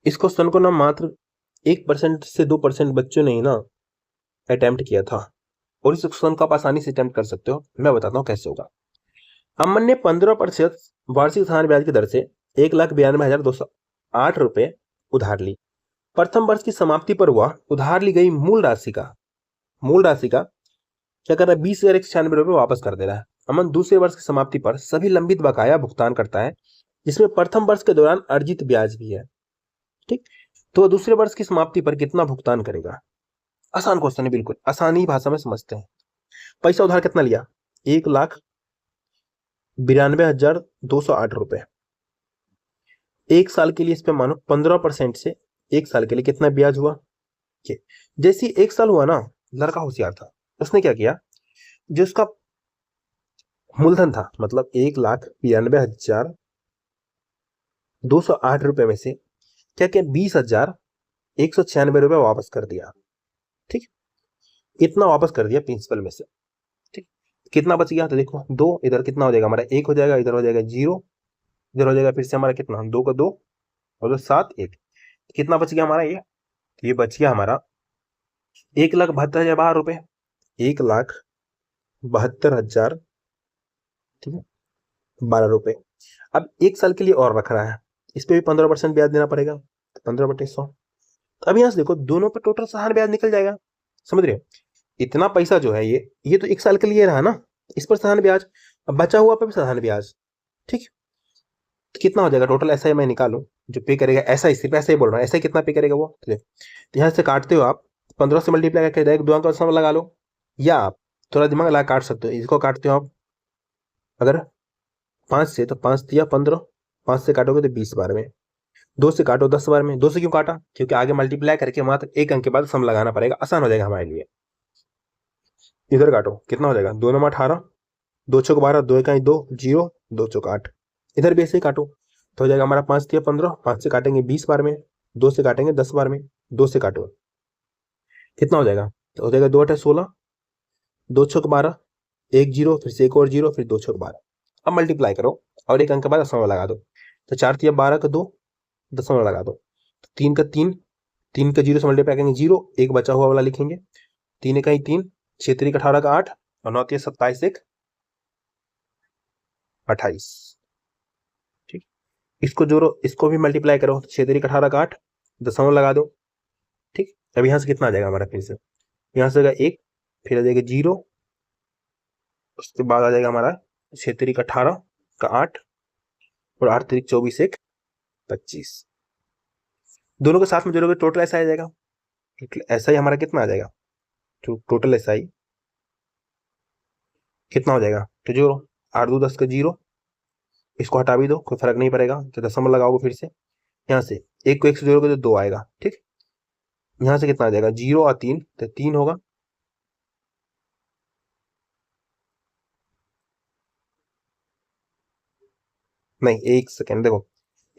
इस क्वेश्चन को ना मात्र 1% से 2% बच्चों ने ही ना अटेम्प्ट किया था, और इस क्वेश्चन को आप आसानी से अटेम्प्ट कर सकते हो। मैं बताता हूँ कैसे होगा। अमन ने 15% वार्षिक साधारण ब्याज की दर से 1,92,208 रुपए उधार ली। प्रथम वर्ष की समाप्ति पर वह उधार ली गई मूल राशि का क्या कर रहा है, 20,196 रुपए वापस कर दे रहा है। अमन दूसरे वर्ष की समाप्ति पर सभी लंबित बकाया भुगतान करता है, जिसमें प्रथम वर्ष के दौरान अर्जित ब्याज भी है। ठीक, तो दूसरे वर्ष की समाप्ति पर कितना भुगतान करेगा? आसान क्वेश्चन है, बिल्कुल आसानी भाषा में समझते हैं। पैसा उधार कितना लिया? 1,92,208 रुपए। एक साल के लिए इस पे मानो 15% से एक साल के लिए कितना ब्याज हुआ? जैसे एक साल हुआ ना, लड़का होशियार था, उसने क्या किया, जो उसका मूलधन था, मतलब 1,92,208 रुपए में से क्या क्या 20,196 रुपए वापस कर दिया। ठीक, इतना वापस कर दिया प्रिंसिपल में से। ठीक, कितना बच गया? तो देखो, 2 इधर कितना हो जाएगा हमारा, 1 हो जाएगा, इधर हो जाएगा 0, इधर हो जाएगा फिर से हमारा कितना, 2 का 2 और 7 1, कितना बच गया हमारा? ये बच गया हमारा 1,72,012 रुपए, 1,72,000, ठीक है, 12 रुपए। अब एक साल के लिए और रख रहा है, इस पे भी 15% ब्याज देना पड़ेगा, तो 15/100। तो अब यहां से देखो, दोनों पर टोटल साधारण ब्याज निकल जाएगा। समझ रहे हो? इतना पैसा जो है, ये तो एक साल के लिए रहा ना, इस पर साधारण ब्याज, अब बचा हुआ पर भी साधारण ब्याज। ठीक, तो कितना हो जाएगा टोटल? ऐसा ही मैं निकालू, जो पे करेगा, ऐसा ही, सिर्फ ऐसा ही बोल रहा हूँ, ऐसा ही कितना पे करेगा वो। तो यहाँ से काटते हो आप, 15 से मल्टीप्लाई करके डायरेक्ट 2 अंक का सम लगा लो, या आप थोड़ा दिमाग लगा काट सकते हो। इसको काटते हो आप अगर 5 से, तो 5 दिया 15, 5 से काटोगे तो 20 बार में, 2 से काटो 10 बार में। 2 से क्यों काटा? क्योंकि आगे मल्टीप्लाई करके मात्र एक अंक के बाद सम लगाना पड़ेगा, आसान हो जाएगा हमारे लिए। इधर काटो, कितना हो जाएगा, 2 9 18, 2 चौक 12, 2 1 2, 0, 2 चौक 8। इधर भी ऐसे ही काटो, तो हो जाएगा हमारा 5 दिया 15, 5 से काटेंगे 20 बार में, 2 से काटेंगे 10 बार में, 2 से काटो, कितना हो जाएगा? तो हो जाएगा 2 8 16, 2 चौक 12, 1 0, फिर से एक और 0, फिर 2 चौक 12। अब मल्टीप्लाई करो और एक अंक के बाद दशमलव लगा दो, तो 4 तिया 12 का 2, दशमलव लगा दो, तो 3 का 3, 3 का 0 से मल्टीप्लाई करेंगे 0, एक बचा हुआ वाला लिखेंगे, 3 का 3, 6 3 18 का 8, और 9 3 27 1 28। ठीक, इसको जोड़ो, इसको भी मल्टीप्लाई करो, 6 3 18 का 8, दशमलव लगा दो। ठीक, अब यहाँ से कितना आ जाएगा हमारा? फिर से यहाँ से एक, फिर आ जाएगा 0, उसके बाद आ जाएगा हमारा 6 3 18 का 8, और 8 3 24 1 25। दोनों के साथ में जोड़ोगे टोटल ऐसा आ जाएगा, ऐसा ही हमारा कितना आ जाएगा, टोटल ऐसा ही कितना हो जाएगा? तो जोड़ो, 8 2 10 का 0, इसको हटा भी दो, कोई फर्क नहीं पड़ेगा, तो दशमलव लगाओगे फिर से, यहाँ से एक को एक से जोड़ोगे तो 2 आएगा। ठीक, यहाँ से कितना आ जाएगा, 0 और 3, तो 3 होगा, नहीं एक सेकेंड, देखो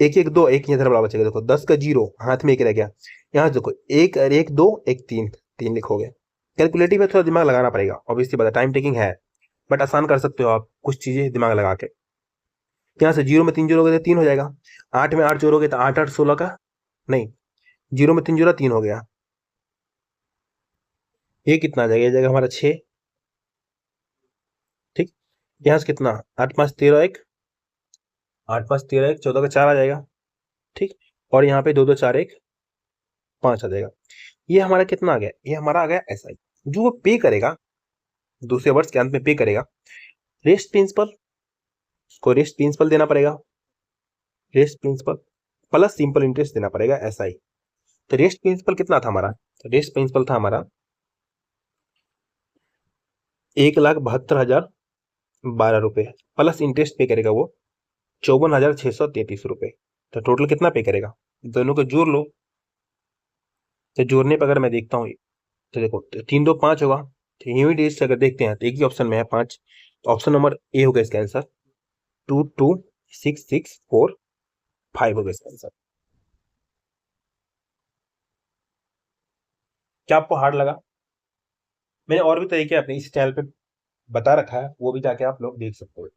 1 1 2, एक इधर बराबर बचेगा, देखो 10 का 0, हाथ में एक रह गया, यहाँ से देखो 1 1 2 1 3, 3 लिखोगे। कैलकुलेटिव में थोड़ा दिमाग लगाना पड़ेगा, ऑब्वियसली बात है, टाइम टेकिंग है, बट आसान कर सकते हो आप कुछ चीजें दिमाग लगा के। यहाँ से 0 में 3 जोड़ोगे तो 3 हो जाएगा, 8 में 8 जोड़ोगे तो 8 8 16 का, नहीं, 0 में 3 जोड़ा 3 हो गया, ये कितना आ जाएगा? ये जाएगा हमारा 6। ठीक, यहाँ से कितना, 8 5 13 1, 8 5 13 1, 14 का 4 आ जाएगा। ठीक, और यहाँ पे 2 2 4 1 5 आ जाएगा। ये हमारा कितना आ गया? ये हमारा आ गया ऐसा ही, जो वो पे करेगा दूसरे वर्ष के अंत में पे करेगा, रेस्ट प्रिंसिपल को रेस्ट प्रिंसिपल देना पड़ेगा, rest principal plus simple interest देना पड़ेगा, ऐसा ही। तो रेस्ट प्रिंसिपल कितना था हमारा? तो रेस्ट प्रिंसिपल था हमारा 1,72,012 रुपए, प्लस इंटरेस्ट पे करेगा वो 54,633 रुपए। तो टोटल कितना पे करेगा? दोनों को जोड़ लो, तो जोड़ने पर अगर मैं देखता हूँ, तो देखो 3 2 5 होगा, तो यूनिट रेस्ट अगर देखते हैं तो एक ही ऑप्शन में है 5, तो ऑप्शन नंबर ए होगा इसका आंसर, 2 2 6 6 4 5 होगा इसका आंसर। क्या आपको हार्ड लगा? मैंने और भी तरीके अपने इस चैनल पे बता रखा है, वो भी जाके आप लोग देख सकते हो।